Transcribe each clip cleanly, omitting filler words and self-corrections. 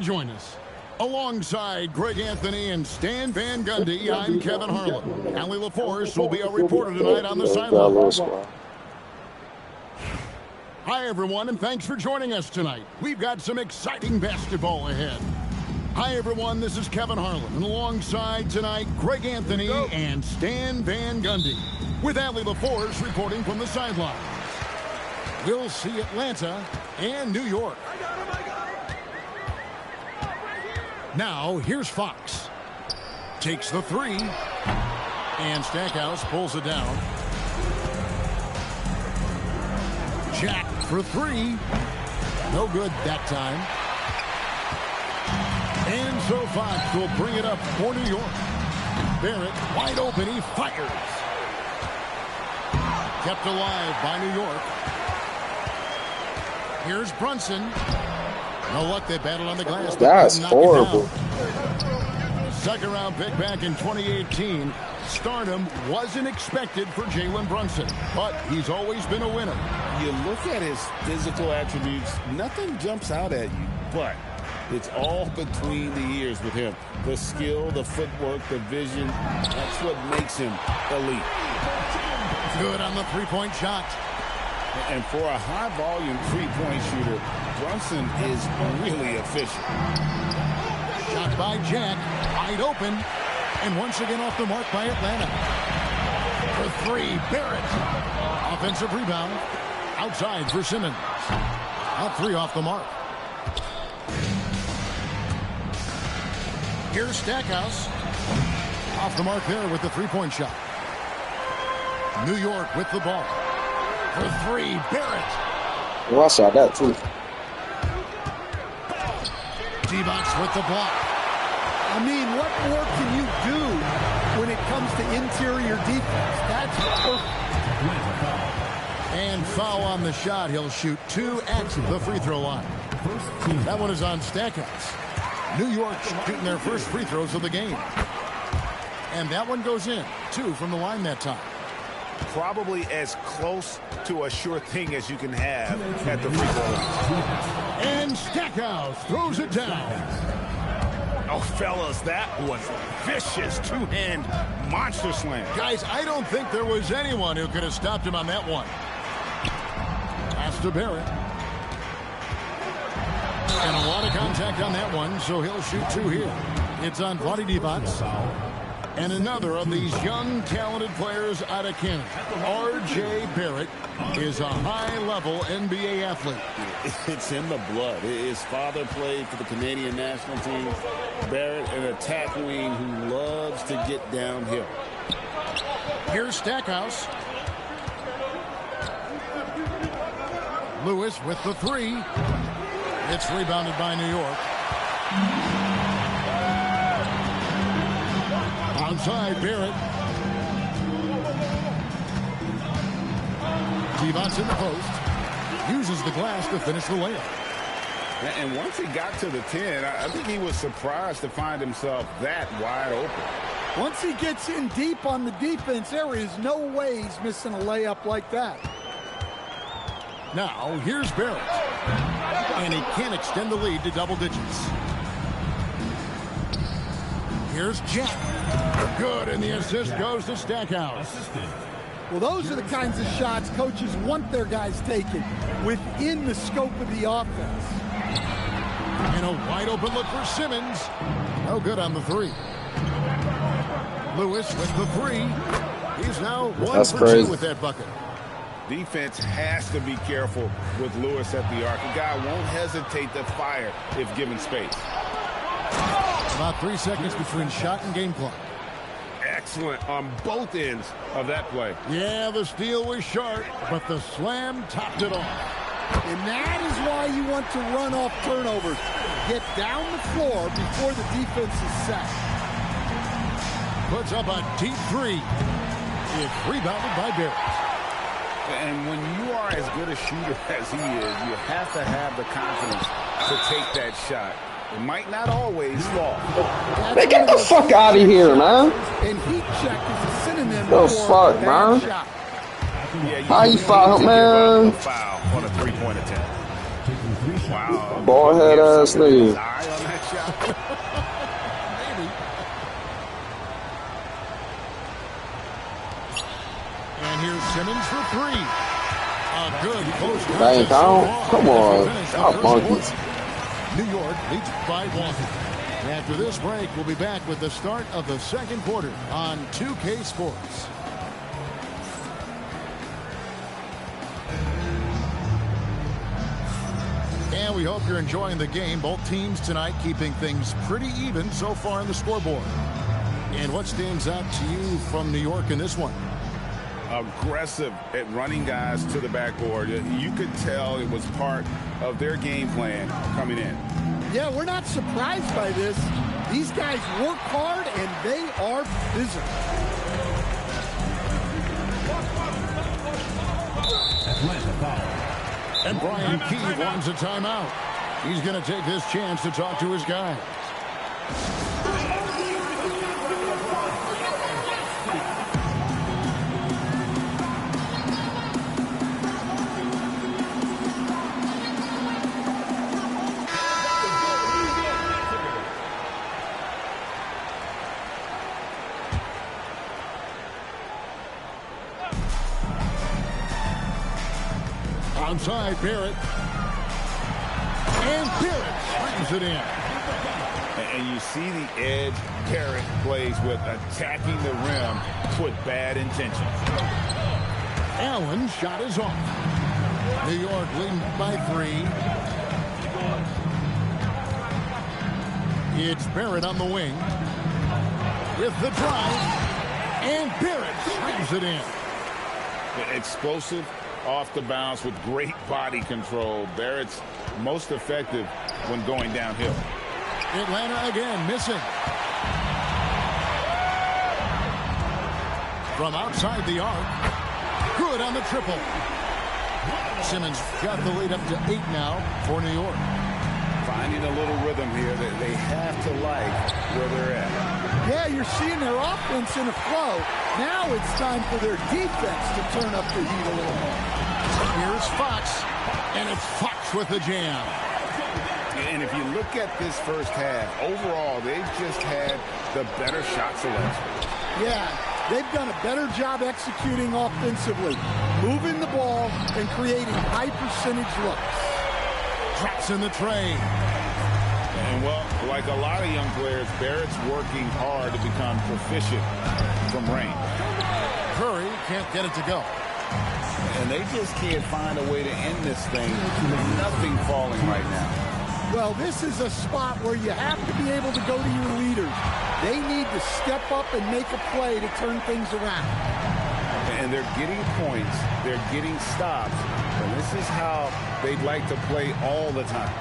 Join us. Alongside Greg Anthony and Stan Van Gundy, I'm Kevin Harlan. Allie LaForce will be our reporter tonight on the sidelines. Hi, everyone, and thanks for joining us tonight. We've got some exciting basketball ahead. Hi, everyone, this is Kevin Harlan, and alongside tonight, Greg Anthony and Stan Van Gundy, with Allie LaForce reporting from the sidelines. We'll see Atlanta and New York. Now, here's Fox. Takes the three. And Stackhouse pulls it down. Jack for three. No good that time. And so Fox will bring it up for New York. Barrett wide open. He fires. Kept alive by New York. Here's Brunson. No luck, they battled on the glass. That's horrible. Second round pick back in 2018. Stardom wasn't expected for Jalen Brunson, but he's always been a winner. You look at his physical attributes, nothing jumps out at you, but it's all between the ears with him. The skill, the footwork, the vision, that's what makes him elite. Good on the three-point shot. And for a high-volume three-point shooter, Brunson is really efficient. Shot by Jack, wide open, and once again off the mark by Atlanta. For three, Barrett. Offensive rebound, outside for Simmons. Not three off the mark. Here's Stackhouse. Off the mark there with the three-point shot. New York with the ball. For three, Barrett. Well, I saw that too. D-Box with the block. I mean, what more can you do when it comes to interior defense? That's perfect. And foul on the shot. He'll shoot two at the free throw line. That one is on Stackhouse. New York shooting their first free throws of the game. And that one goes in. Two from the line that time. Probably as close to a sure thing as you can have at the free throw line. And Stackhouse throws it down. Oh, fellas, that was vicious two-hand monster slam. Guys, I don't think there was anyone who could have stopped him on that one. Pass to Barrett. And a lot of contact on that one, so he'll shoot two here. It's on Vlade Divac. And another of these young, talented players out of Canada. R.J. Barrett is a high-level NBA athlete. It's in the blood. His father played for the Canadian national team. Barrett, an attack wing who loves to get downhill. Here's Stackhouse. Lewis with the three. It's rebounded by New York. Outside, Barrett. Divac in the post. Uses the glass to finish the layup. And once he got to the 10, I think he was surprised to find himself that wide open. Once he gets in deep on the defense, there is no way he's missing a layup like that. Now, here's Barrett. And he can't extend the lead to double digits. Here's Jack. Good, and the assist goes to Stackhouse. Well, those are the kinds of shots coaches want their guys taking within the scope of the offense. And a wide open look for Simmons. No good on the three. Lewis with the three. He's now one for two with that bucket. Defense has to be careful with Lewis at the arc. A guy won't hesitate to fire if given space. About 3 seconds between shot and game clock. Excellent on both ends of that play. Yeah, the steal was sharp, but the slam topped it off. And that is why you want to run off turnovers. Get down the floor before the defense is set. Puts up a deep three. It's rebounded by Barrett. And when you are as good a shooter as he is, you have to have the confidence to take that shot. It might not always fall. Man, get the fuck out of here, man. And heat check is a synonym the for fuck, man? shot. Yeah, how you foul, man? Foul on a three-point attempt. Wow. Ball head ass nigga. Eye on And here's Simmons for three. A good close Dang, contest. come on. Y'all monkeys. New York leads by 1. After this break, we'll be back with the start of the second quarter on 2K Sports. And we hope you're enjoying the game. Both teams tonight keeping things pretty even so far in the scoreboard. And what stands out to you from New York in this one? Aggressive at running guys to the backboard. You could tell it was part of their game plan coming in. Yeah, we're not surprised by this. These guys work hard and they are physical. Atlanta foul. And Brian Key wants a timeout. He's going to take this chance to talk to his guys. Outside, Barrett. And Barrett slams it in. And you see the edge Barrett plays with, attacking the rim with bad intentions. Allen's shot is off. New York leading by 3. It's Barrett on the wing. With the drive. And Barrett slams it in. Explosive off the bounce with great body control. Barrett's most effective when going downhill. Atlanta again missing. From outside the arc. Good on the triple. Simmons got the lead up to 8 now for New York. Finding a little rhythm here that they have to like where they're at. Yeah, you're seeing their offense in a flow. Now it's time for their defense to turn up the heat a little more. Here's Fox, and it's Fox with the jam. And if you look at this first half, overall, they've just had the better shot selection. Yeah, they've done a better job executing offensively, moving the ball and creating high percentage looks. Drops in the tray. And, well, like a lot of young players, Barrett's working hard to become proficient from range. Curry can't get it to go. And they just can't find a way to end this thing with nothing falling right now. Well, this is a spot where you have to be able to go to your leaders. They need to step up and make a play to turn things around. And they're getting points. They're getting stops. And this is how they'd like to play all the time.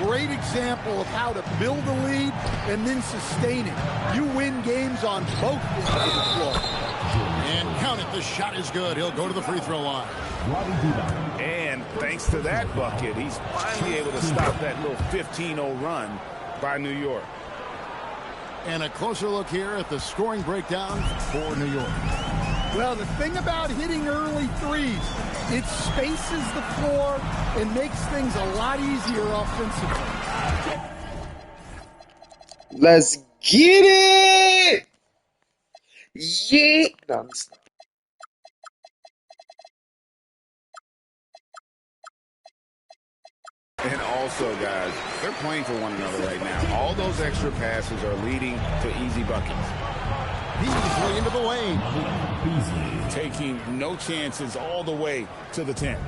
Great example of how to build a lead and then sustain it. You win games on both ends of the floor. And count it, the shot is good. He'll go to the free throw line. And thanks to that bucket, he's finally able to stop that little 15-0 run by New York. And a closer look here at the scoring breakdown for New York. Well, the thing about hitting early threes, it spaces the floor and makes things a lot easier offensively. Let's get it! Yeah. No, I'm just- And also, guys, they're playing for one another right now. All those extra passes are leading to easy buckets. Beasley into the lane. Taking no chances all the way to the 10.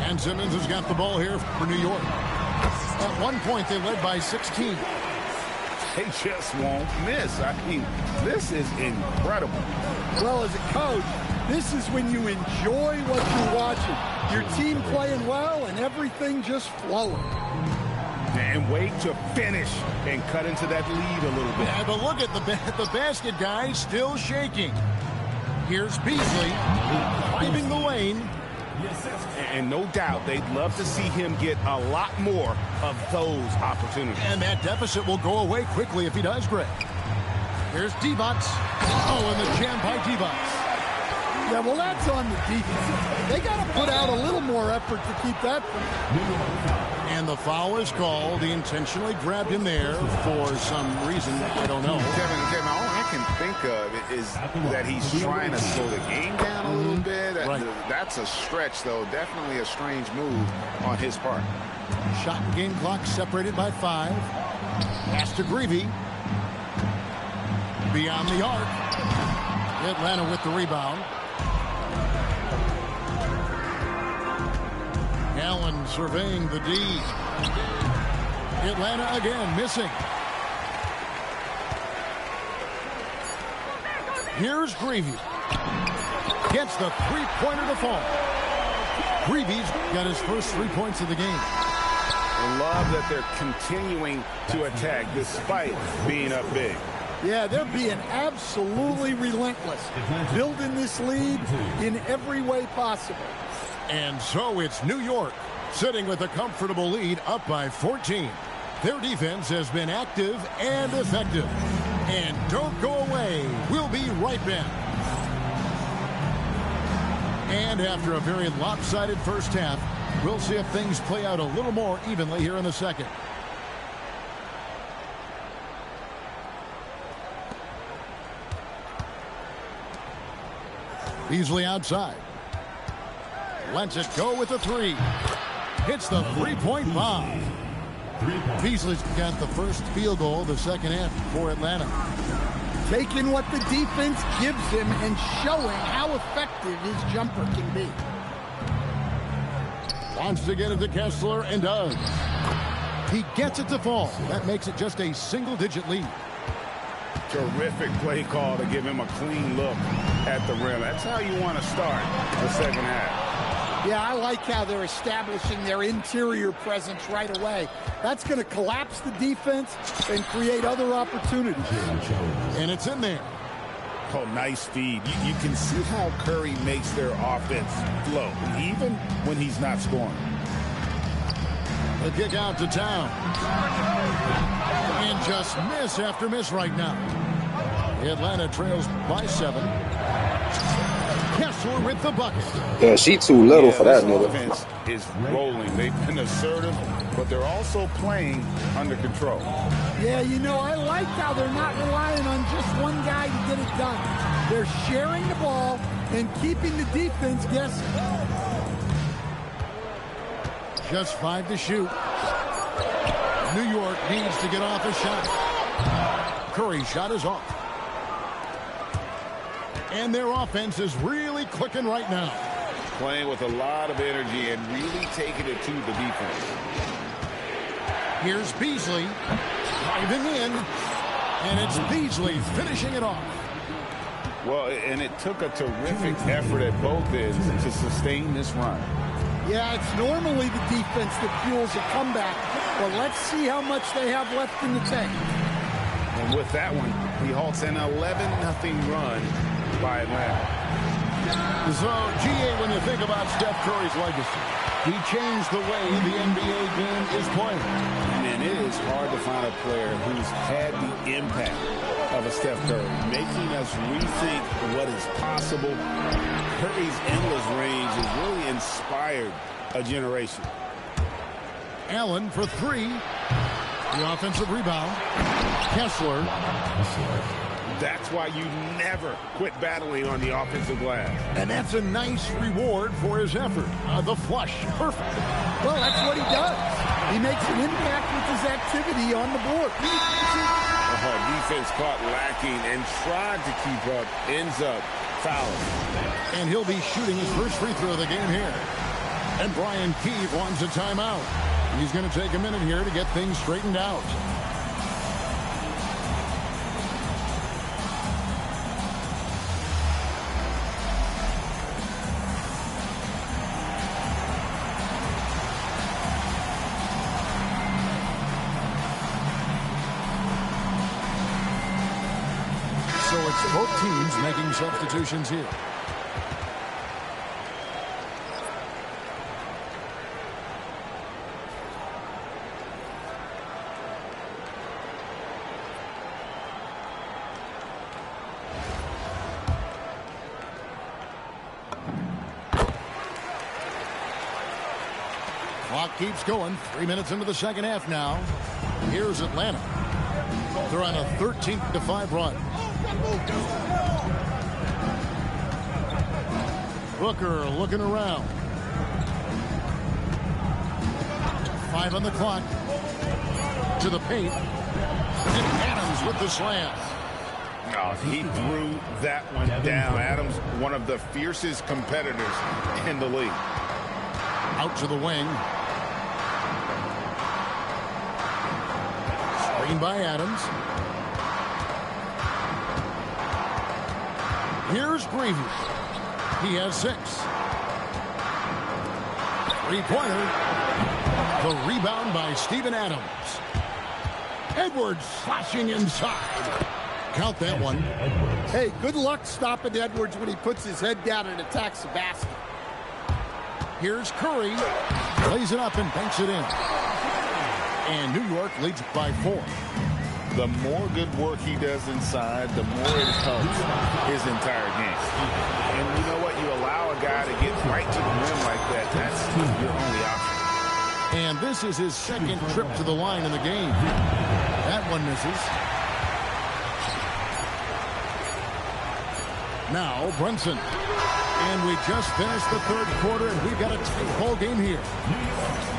And Simmons has got the ball here for New York. At one point, they led by 16. They just won't miss. I mean, this is incredible. Well, as a coach, this is when you enjoy what you're watching. Your team playing well and everything just flowing. And wait to finish and cut into that lead a little bit. Yeah, but look at the basket, guys, still shaking. Here's Beasley driving the lane. And no doubt they'd love to see him get a lot more of those opportunities. And that deficit will go away quickly if he does, Greg. Here's D-Box. Oh, and the jam by D-Box. Yeah, well, that's on the defense. They got to put out a little more effort to keep that from him. And the foul is called. He intentionally grabbed him there for some reason. I don't know. Kevin, all I can think of is that he's trying to slow the game down a little bit. Right. That's a stretch, though. Definitely a strange move on his part. Shot and game clock separated by 5. Pass to Greavy. Beyond the arc. Atlanta with the rebound. Allen surveying the D. Atlanta again missing. Here's Greavy. Gets the three-pointer to fall. Greavy's got his first 3 points of the game. I love that they're continuing to attack despite being up big. Yeah, they're being absolutely relentless, building this lead in every way possible. And so it's New York sitting with a comfortable lead up by 14. Their defense has been active and effective. And don't go away. We'll be right back. And after a very lopsided first half, we'll see if things play out a little more evenly here in the second. Beasley outside. Lets it go with a 3. Hits the three-point bomb. Beasley's got the first field goal of the second half for Atlanta. Taking what the defense gives him and showing how effective his jumper can be. Wants to get it to Kessler and does. He gets it to fall. That makes it just a single-digit lead. Terrific play call to give him a clean look at the rim. That's how you want to start the second half. Yeah, I like how they're establishing their interior presence right away. That's going to collapse the defense and create other opportunities. And it's in there. Oh, nice feed. You can see how Curry makes their offense flow, even when he's not scoring. The kick out to Town. And just miss after miss right now. Atlanta trails by 7. Kessler with the bucket. Yeah, she too little for that nigga. Offense is rolling. They've been assertive, but they're also playing under control. Yeah, you know, I like how they're not relying on just one guy to get it done. They're sharing the ball and keeping the defense guessing. Just 5 to shoot. New York needs to get off a shot. Curry's shot is off. And their offense is really clicking right now. Playing with a lot of energy and really taking it to the defense. Here's Beasley driving in. And it's Beasley finishing it off. Well, and it took a terrific effort at both ends to sustain this run. Yeah, it's normally the defense that fuels a comeback. But let's see how much they have left in the tank. And with that one, he halts an 11-0 run by Atlanta. So, GA, when you think about Steph Curry's legacy, he changed the way the NBA game is played. And it is hard to find a player who's had the impact of a Steph Curry, making us rethink what is possible. Curry's endless range has really inspired a generation. Allen for 3. The offensive rebound. Kessler. That's why you never quit battling on the offensive glass. And that's a nice reward for his effort. The flush. Perfect. Well, that's what he does. He makes an impact with his activity on the board. Defense caught lacking and tried to keep up. Ends up fouling. And he'll be shooting his first free throw of the game here. And Brian Keefe wants a timeout. He's going to take a minute here to get things straightened out. So it's both teams making substitutions here. keeps going. 3 minutes into the second half now. Here's Atlanta. They're on a 13-5 run. Booker looking around. 5 on the clock. To the paint. And Adams with the slam. Oh, he threw that one down. Adams, one of the fiercest competitors in the league. Out to the wing. Screen by Adams. Here's Greavy. He has 6. Three-pointer. The rebound by Steven Adams. Edwards slashing inside. Count that one. Hey, good luck stopping Edwards when he puts his head down and attacks the basket. Here's Curry. Plays it up and banks it in. And New York leads by 4. The more good work he does inside, the more it helps his entire game. And you know what? You allow a guy to get right to the rim like that. That's your only option. And this is his second trip to the line in the game. That one misses. Now Brunson. And we just finished the third quarter, and we've got a tight ball game here.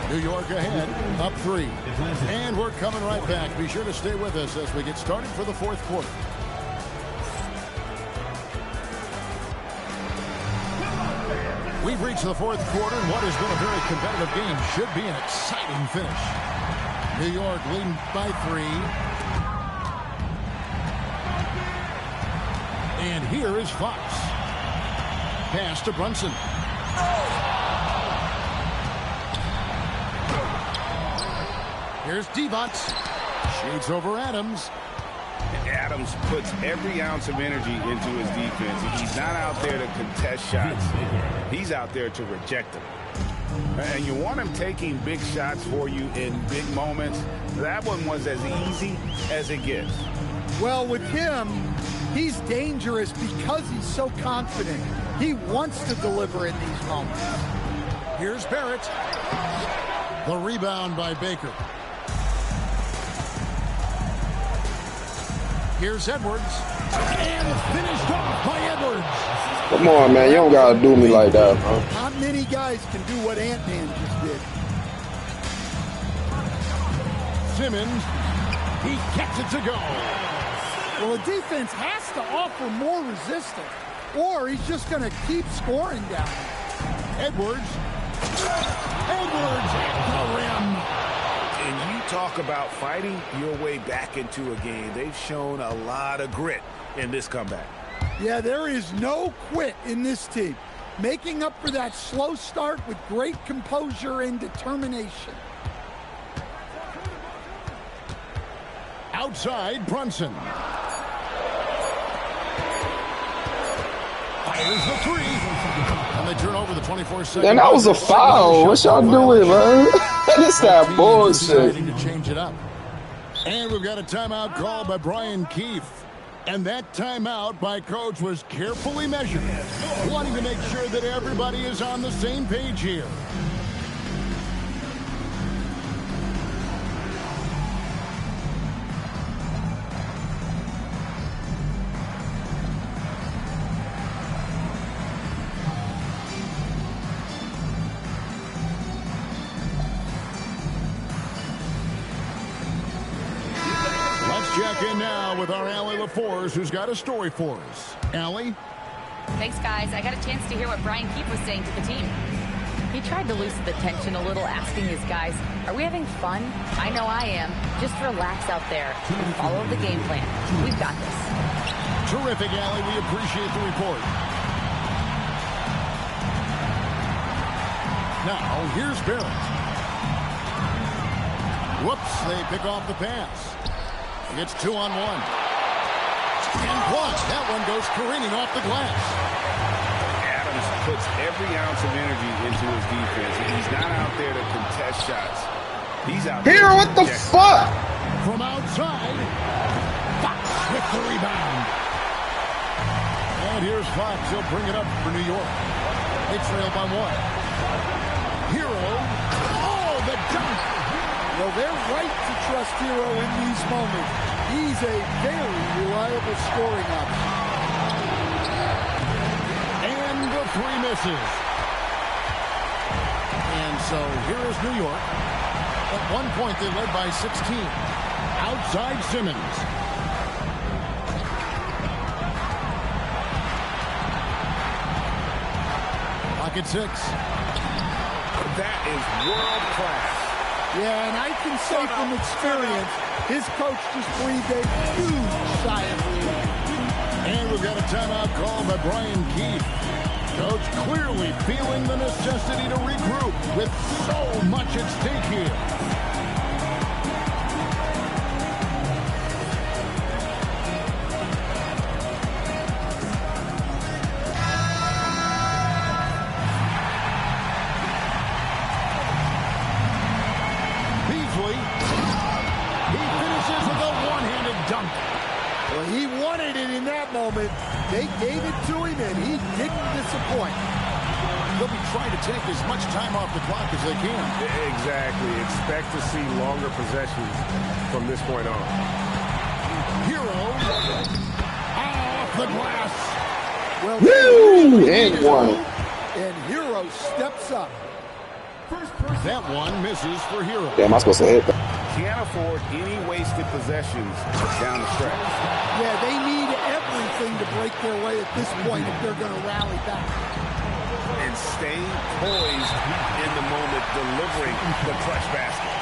New York ahead, up 3. And we're coming right back. Be sure to stay with us as we get started for the fourth quarter. We've reached the fourth quarter, and what has been a very competitive game should be an exciting finish. New York leading by 3. And here is Fox. Pass to Brunson. Here's Devont. Shades over Adams. Adams puts every ounce of energy into his defense. He's not out there to contest shots. He's out there to reject them. And you want him taking big shots for you in big moments. That one was as easy as it gets. Well, with him, he's dangerous because he's so confident. He wants to deliver in these moments. Here's Barrett. The rebound by Baker. Here's Edwards. And finished off by Edwards. Come on, man. You don't got to do me like that, bro. Not many guys can do what Ant-Man just did. Simmons. He gets it to go. Well, the defense has to offer more resistance, or he's just going to keep scoring down. Edwards. Edwards at the rim. And you talk about fighting your way back into a game. They've shown a lot of grit in this comeback. Yeah, there is no quit in this team. Making up for that slow start with great composure and determination. Outside, Brunson. Fires the 3. And they turn over the 24-second. Man, that was a foul. What y'all doing, man? This that bullshit. To change it up. And we've got a timeout called by Brian Keefe. And that timeout by Coach was carefully measured, wanting to make sure that everybody is on the same page here. Check in now with our Allie LaForce, who's got a story for us. Allie? Thanks, guys. I got a chance to hear what Brian Keefe was saying to the team. He tried to loosen the tension a little, asking his guys, are we having fun? I know I am. Just relax out there and follow the game plan. We've got this. Terrific, Allie. We appreciate the report. Now, here's Barrett. Whoops, they pick off the pass. It's 2-on-1. And blocked. That one goes careening off the glass. Adams puts every ounce of energy into his defense. And he's not out there to contest shots. He's out there. Here, what the fuck? From outside, Fox with the rebound. And here's Fox. He'll bring it up for New York. They trail by 1. Hero. Oh, the Well, they're right to trust Hero in these moments. He's a very reliable scoring option. And the three misses. And so here is New York. At one point, they led by 16. Outside Simmons. Pocket 6. That is world class. Yeah, and I can say from experience, his coach just breathed a huge sigh of relief. And we've got a timeout called by Brian Keith. Coach clearly feeling the necessity to regroup with so much at stake here. Beasley. He finishes with a one-handed dunk. Well, he wanted it in that moment. They gave it to him, and he didn't disappoint. They'll be trying to take as much time off the clock as they can. Exactly. Expect to see longer possessions from this point on. Hero. Off the glass. Well, Woo! And one. And Hero steps up. That one misses for Hero. Damn, am I supposed to hit that? Can't afford any wasted possessions down the stretch. Yeah, they need everything to break their way at this point if they're going to rally back. And staying poised in the moment, delivering the clutch basket.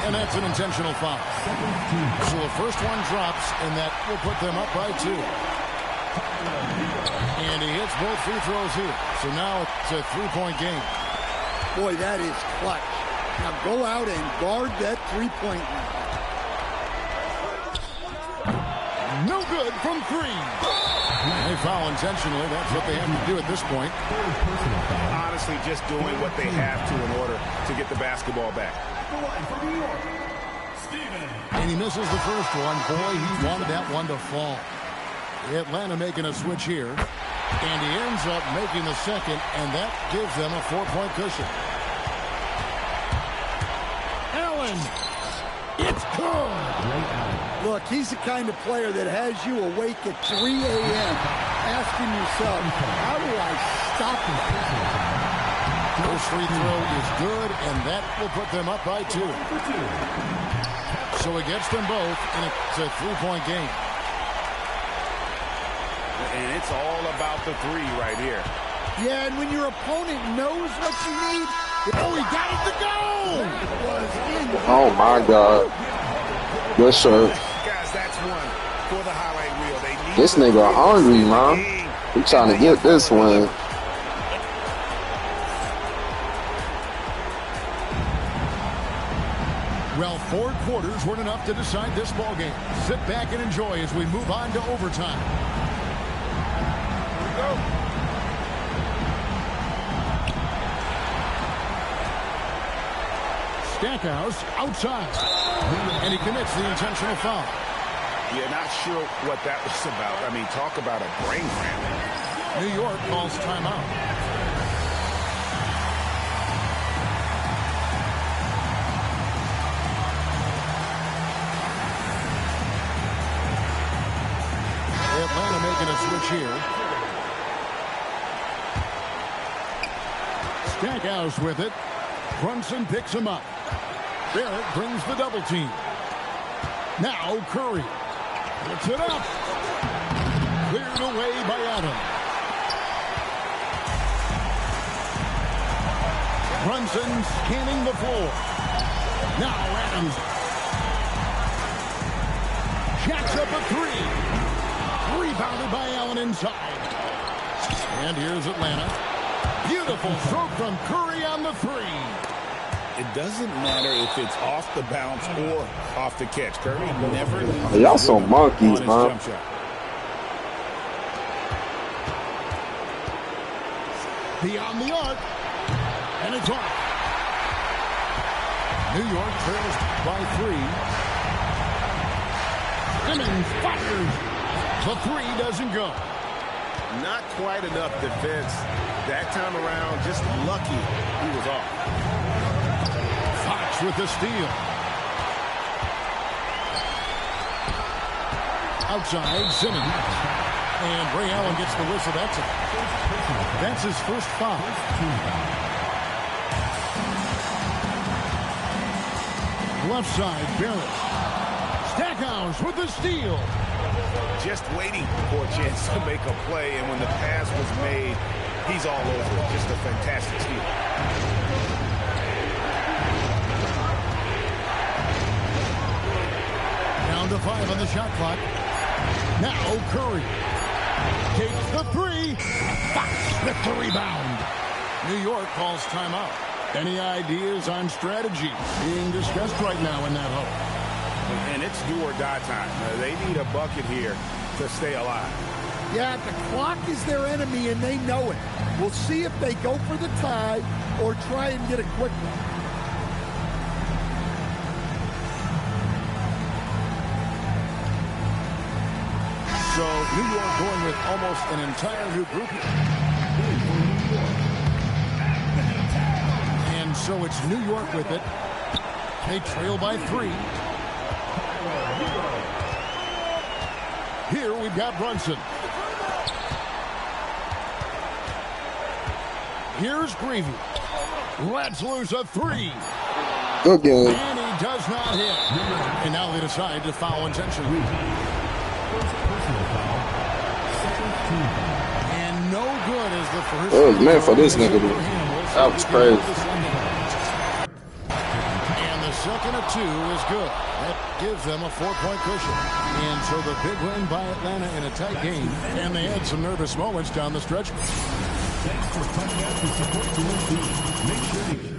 And that's an intentional foul. So the first one drops, and that will put them up by 2. And he hits both free throws here. So now it's a 3-point game. Boy, that is clutch. Now go out and guard that three-point line. No good from 3. They foul intentionally. That's what they have to do at this point. Honestly, just doing what they have to in order to get the basketball back. And he misses the first one. Boy, he wanted that one to fall. Atlanta making a switch here. And he ends up making the second, and that gives them a 4-point cushion. Allen. It's good. Look, he's the kind of player that has you awake at 3 a.m. asking yourself, how do I stop him? First free throw is good, and that will put them up by 2. So he gets them both, and it's a 3-point game. And it's all about the 3 right here. Yeah, and when your opponent knows what you need, oh, he got it to go! Oh, my God. Good shirt. Guys, that's one for the highlight reel. They need This nigga hungry, man. He trying to get this one. Well, 4 quarters weren't enough to decide this ball game. Sit back and enjoy as we move on to overtime. Here we go. Stackhouse outside. And he commits the intentional foul. Yeah, not sure what that was about. I mean, talk about a brain cramp. New York calls timeout. Atlanta making a switch here. Stackhouse with it. Brunson picks him up. Barrett brings the double team. Now Curry. Puts it up. Cleared away by Adams. Brunson scanning the floor. Now Adams. Jacks up a 3. Rebounded by Allen inside. And here's Atlanta. Beautiful stroke from Curry on the 3. It doesn't matter if it's off the bounce or off the catch. Curry never loses. Y'all some monkeys, man. Jump shot. Beyond the arc. And it's off. New York trails by 3. Simmons fires. The 3 doesn't go. Not quite enough defense that time around. Just lucky he was off. Fox with the steal. Outside, Simmons. And Ray Allen gets the whistle. That's his first foul. Left side, Barrett. Stackhouse with the steal. Just waiting for a chance to make a play, and when the pass was made, he's all over it. Just a fantastic steal. Down to 5 on the shot clock. Now Curry takes the 3. Fox with the rebound. New York calls timeout. Any ideas on strategy being discussed right now in that huddle? And it's do or die time. They need a bucket here to stay alive. Yeah, the clock is their enemy, and they know it. We'll see if they go for the tie or try and get a quick one. So New York going with almost an entire new group here. And so it's New York with it. They trail by 3. Here we've got Brunson. Here's Greavy. Lets loose a 3. Good game. And he does not hit. And now they decide to foul intentionally. And no good as the first. Oh, man, for this nigga, dude. That was crazy. And the second of 2 is good. That gives them a 4-point cushion. And so the big win by Atlanta in a tight game. And they had some nervous moments down the stretch. Thanks for coming out to support the team. Make sure to